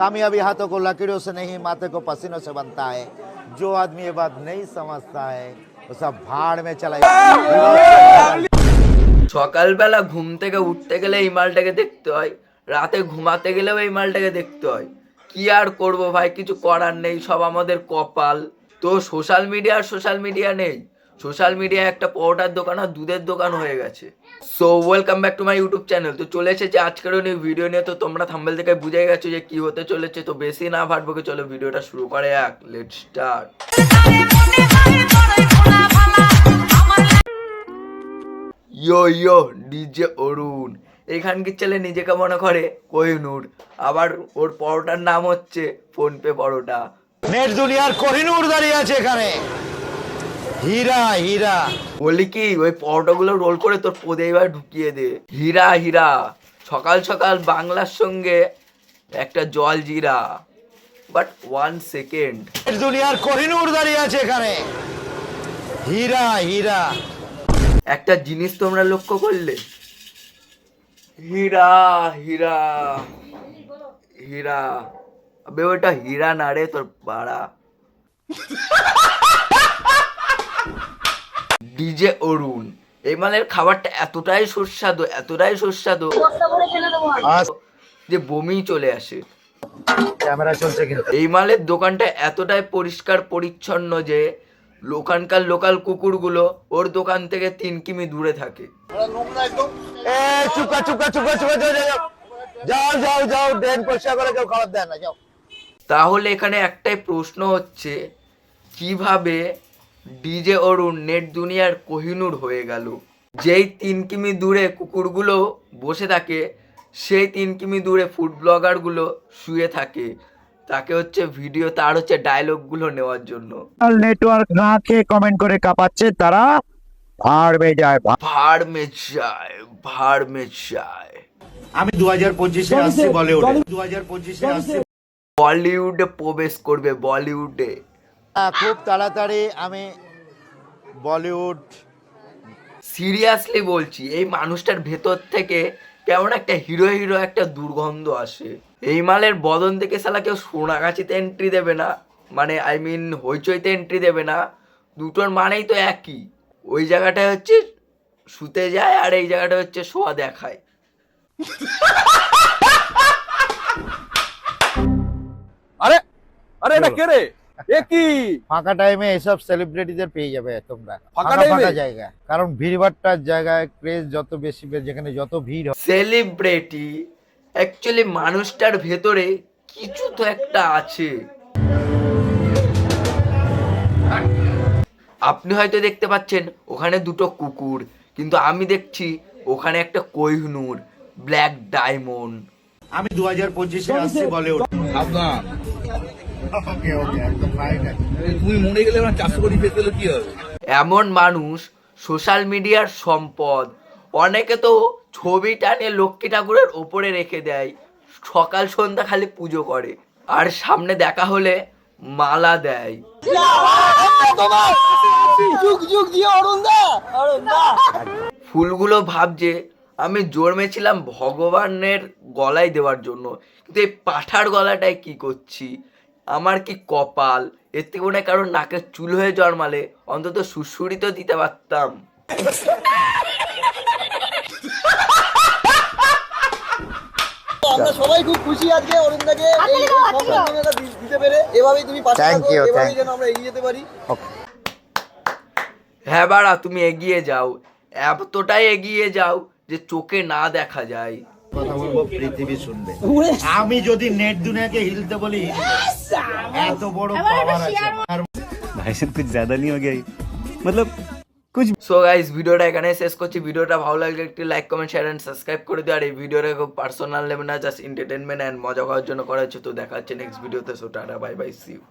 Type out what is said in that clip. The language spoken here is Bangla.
कामयाबी हाथों को लकीरों से नहीं माथे को पसीनों से बनता है। जो आदमी ये बात नहीं समझता है वो सब भाड़ में चला সকালবেলা ঘুম থেকে উঠতে গেলে এই মালটাকে দেখতে হয়, রাতে ঘুমাতে গেলেও এই মালটাকে দেখতে হয়। কি আর করব ভাই, কিছু করার নেই, সব আমাদের কপাল। তো সোশ্যাল মিডিয়া নেই, সোশ্যাল মিডিয়া একটা পরোটার দোকান আর দুধের দোকান হয়ে গেছে। So welcome back to my YouTube channel. তো চলে এসেছে আজকের নিউ ভিডিও নিয়ে। তো তোমরা থাম্বনেল থেকে বুঝে গেছো যে কি হতে চলেছে। তো বেশি না ভাটবো, চলো ভিডিওটা শুরু করে এক লেটস স্টার্ট। ইয়ো ডিজে অরুণ এখানকার ছেলে নিজেকে মনে করে কোহিনূর, আবার ওর পরোটার নাম হচ্ছে ফোনপে পরোটা। নেট দুনিয়ার কোহিনূর দাঁড়িয়ে আছে এখানে, হীরা হীরা। বলি কি, ওই পরোটাগুলো রোল করে তোর পদে এবার ঢুকিয়ে দে। হীরা হীরা, সকাল সকাল বাংলার সঙ্গে একটা জল জিরা। বাট 1 সেকেন্ড, নেট দুনিয়ার কোহিনূর দাঁড়িয়ে আছে এখানে, হীরা হীরা। একটা জিনিস তোমরা লক্ষ্য করলে, হীরা হীরা হীরা, আবে ওটা হীরা না রে তোর পাড়া। ডিজে অরুণ এই মালের খাবারটা এতটাই সুস্বাদু যে বমি চলে আসে। ক্যামেরা চলছে কিন্তু। এই মালের দোকানটা এতটাই পরিষ্কার পরিচ্ছন্ন যে ওখানকার লোকাল কুকুরগুলো ওর দোকান থেকে 3 কিমি দূরে থাকে। চুপকা চুপকা চুপকা চুপকা যাও যাও যাও, ড্রেন পরিষ্কার করে কেউ খাবার দেয় না, যাও। তাহলে এখানে একটাই প্রশ্ন হচ্ছে, কিভাবে ডিজে অরুণ নেট দুনিয়ার কোহিনূর হয়ে গেল? যেই 3 কিমি দূরে কুকুরগুলো বসে থাকে, সেই 3 কিমি দূরে ফুড ব্লগারগুলো শুয়ে থাকে। তাকে হচ্ছে ভিডিও, তার হচ্ছে ডায়লগগুলো নেওয়ার জন্য। নেটওয়ার্ক না খেয়ে কমেন্ট করে কাঁপাচ্ছে তারা, ভাড় মে যায়। ভাড় মে যায়। আমি 2025-এ আসছি বলিউডে, 2025-এ আসছি বলিউডে প্রবেশ করবে, বলিউডে। খুব তাড়াতাড়ি আমি বলিউড। সিরিয়াসলি বলছি, এই মানুষটার ভেতর থেকে কেমন একটা হিরো একটা দুর্গন্ধ আসে। এই মালের বদন থেকে শালা কেউ সোনাগাছিতে এন্ট্রি দেবে না, মানে আই মিন হইচইতে এন্ট্রি দেবে না। দুটোর মানেই তো একই। ওই জায়গাটায় হচ্ছে শুতে যায় আর এই জায়গাটা হচ্ছে শোয়া দেখায়। আরে আরে এটা কে রে? এ কি ফাঁকা টাইমে এসব সেলিব্রিটিদের পেয়ে যাবে তোমরা, ফাঁকা টাইমে? ফাঁকা জায়গা। কারণ ভিড়ভাট্টার জায়গায় ক্রেজ যত বেশি, যেখানে যত ভিড় হয়। সেলিব্রিটি অ্যাকচুয়ালি মানুষটার ভেতরে কিছু তো একটা আছে। আপনি হয়তো দেখতে পাচ্ছেন ওখানে দুটো কুকুর, কিন্তু আমি দেখছি ওখানে একটা কোহিনূর, ব্ল্যাক ডায়মন্ড। আমি 2025-এ আসছি বলিউড। সাবধান, ওকে ওকে, একদম ফাইন। তুমি মরে গেলে না 400 কোটি পেতে কি হবে? এমন মানুষ সোশ্যাল মিডিয়ার সম্পদ। অনেকে তো ছবি টানে লক্ষ্মী ঠাকুরের ওপরে রেখে দেয়, সকাল সন্ধ্যা খালি পুজো করে, আর সামনে দেখা হলে মালা দেয়। ফুলগুলো ভাবছে আমি জন্মেছিলাম ভগবানের গলায় দেওয়ার জন্য, কিন্তু এই পাঠার গলাটায় কি করছি? আমার কি কপাল! এর থেকে মনে হয় কারণ নাকের চুল হয়ে জন্মালে অন্তত সুড়সুড়ি তো দিতে পারতাম। আমরা সবাই খুব খুশি আজকে অরুণদাকে এই সম্মাননা দিতে পেরে। এভাবেই তুমি পাশে থাকো, এভাবেই যেন আমরা এগিয়ে যেতে পারি। হ্যাঁ বাড়া, তুমি এগিয়ে যাও, এতটাই এগিয়ে যাও যে চোখে না দেখা যায়। কথা বলবো, পৃথিবী শুনবে। আমি যদি নেট দুনিয়াকে হিলতে বলি, এত বড় পাওয়ার আছে। भाई साहब कुछ ज्यादा नहीं हो गया ये? मतलब कुछ। সো গাইস, ভিডিওটা এখানে শেষ করছি। ভিডিওটা ভালো লাগলে একটি like comment share and subscribe করে দিও। আর এই ভিডিওটা খুব পার্সোনাল লেভেল না, জাস্ট এন্টারটেনমেন্ট এন্ড মজা করার জন্য করা হচ্ছে। তো দেখা হচ্ছে নেক্সট ভিডিওতে। So tata, bye bye, see you.